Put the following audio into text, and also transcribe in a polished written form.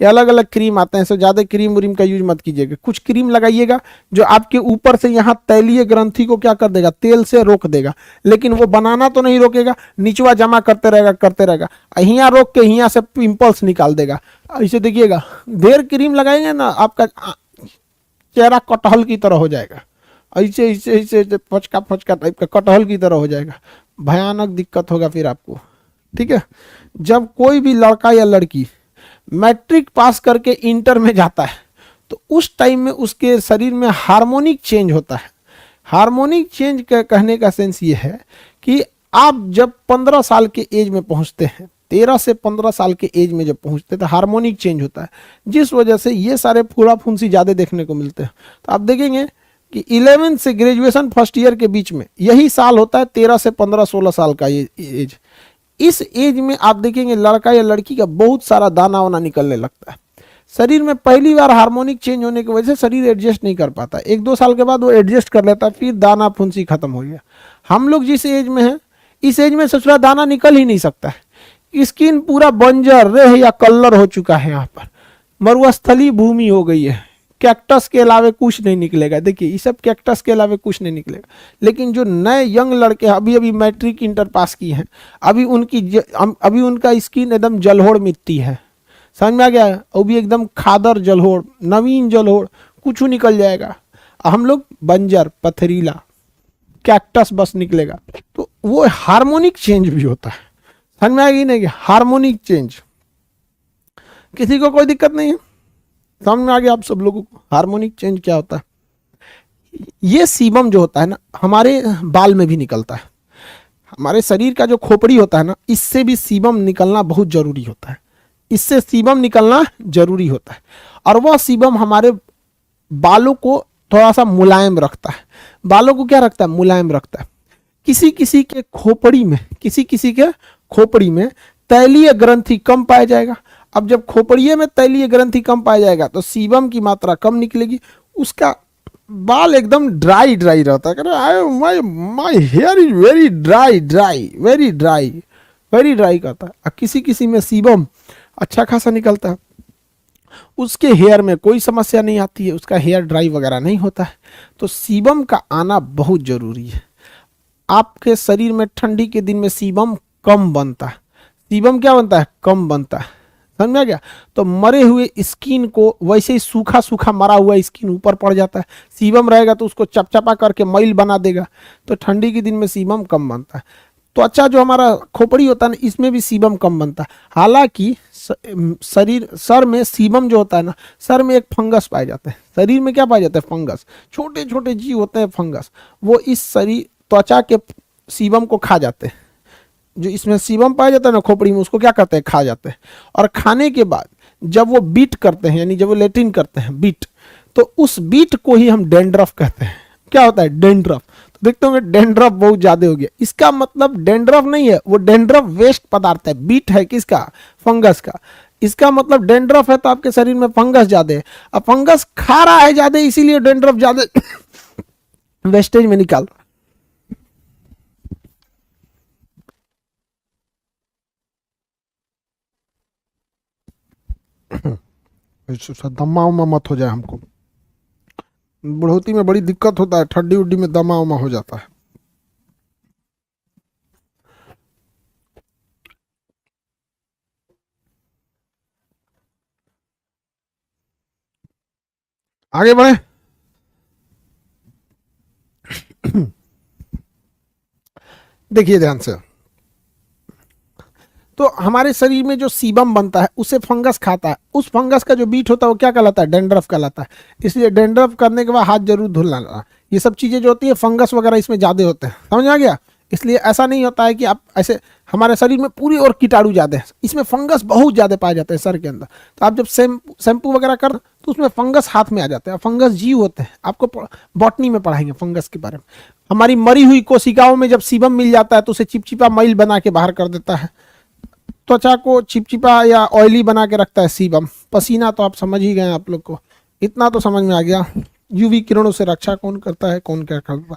ये अलग अलग क्रीम आते हैं, सो ज़्यादा क्रीम व्रीम का यूज मत कीजिएगा। कुछ क्रीम लगाइएगा जो आपके ऊपर से यहाँ तैलीय ग्रंथि को क्या कर देगा, तेल से रोक देगा, लेकिन वो बनाना तो नहीं रोकेगा, निचवा जमा करते रहेगा, यहाँ रोक के यहाँ से पिंपल्स निकाल देगा। ऐसे देखिएगा, ढेर क्रीम लगाएंगे ना आपका चेहरा कटहल की तरह हो जाएगा, ऐसे ऐसे ऐसे फचका फचका टाइप का कटहल की तरह हो जाएगा, भयानक दिक्कत होगा फिर आपको। ठीक है, जब कोई भी लड़का या लड़की मैट्रिक पास करके इंटर में जाता है तो उस टाइम में उसके शरीर में हार्मोनिक चेंज होता है। हार्मोनिक चेंज का कहने का सेंस ये है कि आप जब 15 साल के एज में पहुंचते हैं, 13 से 15 साल के एज में जब पहुंचते हैं तो हार्मोनिक चेंज होता है, जिस वजह से ये सारे फूला फुंसी ज़्यादा देखने को मिलते हैं। तो आप देखेंगे कि 11 से ग्रेजुएशन फर्स्ट ईयर के बीच में यही साल होता है 13 से 15-16 साल का ये एज। इस एज में आप देखेंगे लड़का या लड़की का बहुत सारा दाना वाना निकलने लगता है शरीर में। पहली बार हार्मोनिक चेंज होने की वजह से शरीर एडजस्ट नहीं कर पाता, 1-2 साल के बाद वो एडजस्ट कर लेता है, फिर दाना फुंसी खत्म हो गया। हम लोग जिस एज में हैं, इस एज में ससुरा दाना निकल ही नहीं सकता है, स्किन पूरा बंजर रेह या कलर हो चुका है, यहाँ पर मरुस्थली भूमि हो गई है, कैक्टस के अलावे कुछ नहीं निकलेगा। देखिए ये सब कैक्टस के अलावे कुछ नहीं निकलेगा। लेकिन जो नए यंग लड़के अभी अभी मैट्रिक इंटर पास किए हैं, अभी उनका स्किन एकदम जलोढ़ मिट्टी है, समझ में आ गया, वो भी एकदम खादर जलोढ़, नवीन जलोढ़, कुछ निकल जाएगा। हम लोग बंजर पथरीला कैक्टस बस निकलेगा। तो वो हार्मोनिक चेंज भी होता है, समझ में आएगी नहीं, हार्मोनिक चेंज। किसी को कोई दिक्कत नहीं है, समझ में आ गया आप सब लोगों को हार्मोनिक चेंज क्या होता है। ये सीबम जो होता है ना, हमारे बाल में भी निकलता है। हमारे शरीर का जो खोपड़ी होता है ना, इससे भी सीबम निकलना बहुत जरूरी होता है, इससे सीबम निकलना जरूरी होता है। और वह सीबम हमारे बालों को थोड़ा सा मुलायम रखता है। बालों को क्या रखता है, मुलायम रखता है। किसी किसी के खोपड़ी में तैलीय ग्रंथि कम पाया जाएगा। अब जब खोपड़िए में तैलीय ग्रंथि कम पाया जाएगा तो सीबम की मात्रा कम निकलेगी, उसका बाल एकदम ड्राई रहता है। My here is very dry करता है। और किसी किसी में सीबम अच्छा खासा निकलता है, उसके हेयर में कोई समस्या नहीं आती है, उसका हेयर ड्राई वगैरह नहीं होता है। तो सीबम का आना बहुत जरूरी है। आपके शरीर में ठंडी के दिन में सीबम कम बनता है, सीबम क्या बनता है, कम बनता है, समझ में आ गया। तो मरे हुए स्किन को वैसे ही सूखा सूखा मरा हुआ स्किन ऊपर पड़ जाता है, सीबम रहेगा तो उसको चपचपा करके मैल बना देगा। तो ठंडी के दिन में सीबम कम बनता है। त्वचा जो हमारा खोपड़ी होता है ना, इसमें भी सीबम कम बनता है। हालांकि सर में सीबम जो होता है ना, सर में एक फंगस पाए जाते हैं। शरीर में क्या पाए जाते हैं, फंगस, छोटे छोटे जीव होते हैं फंगस, वो इस शरीर त्वचा के सीबम को खा जाते हैं। जो इसमें सीबम पाया जाता है ना खोपड़ी में, उसको क्या करते हैं, खा जाते हैं। और खाने के बाद जब वो बीट करते हैं, यानी जब वो लेट्रिन करते हैं बीट, तो उस बीट को ही हम डेंड्रफ कहते हैं। क्या होता है, डेंड्रफ। तो देखते होंगे डेंड्रफ बहुत ज्यादा हो गया, इसका मतलब डेंड्रफ नहीं है, वो डेंड्रफ वेस्ट पदार्थ है। बीट है किसका, फंगस का। इसका मतलब डेंड्रफ है तो आपके शरीर में फंगस ज्यादा है। अब फंगस खा रहा है ज्यादा, इसीलिए डेंड्रफ ज्यादा वेस्टेज में निकाल रहा। दमा उमा मत हो जाए हमको, बुढ़ोती में बड़ी दिक्कत होता है, ठंडी उड्डी में दमा उमा हो जाता है। आगे बढ़े। देखिए ध्यान से, तो हमारे शरीर में जो सीबम बनता है उसे फंगस खाता है। उस फंगस का जो बीट होता है वो क्या कहलाता है, डेंड्रफ कहलाता है। इसलिए डेंड्रफ करने के बाद हाथ जरूर धुलना। ये सब चीजें जो होती है फंगस वगैरह इसमें ज्यादा होते हैं, समझ आ गया। इसलिए ऐसा नहीं होता है कि आप ऐसे, हमारे शरीर में पूरी और कीटाणु ज्यादा है, इसमें फंगस बहुत ज्यादा पाए जाते हैं सर के अंदर। तो आप जब शैम्पू वगैरह कर तो उसमें फंगस हाथ में आ जाते हैं। फंगस जीव होते हैं, आपको बॉटनी में पढ़ाएंगे फंगस के बारे में। हमारी मरी हुई कोशिकाओं में जब सीबम मिल जाता है तो उसे चिपचिपा मैल बना के बाहर कर देता है। त्वचा को चिपचिपा या ऑयली बना के रखता है सीबम। पसीना तो आप समझ ही गए, आप लोग को इतना तो समझ में आ गया। यूवी किरणों से रक्षा कौन करता है, कौन क्या करता है।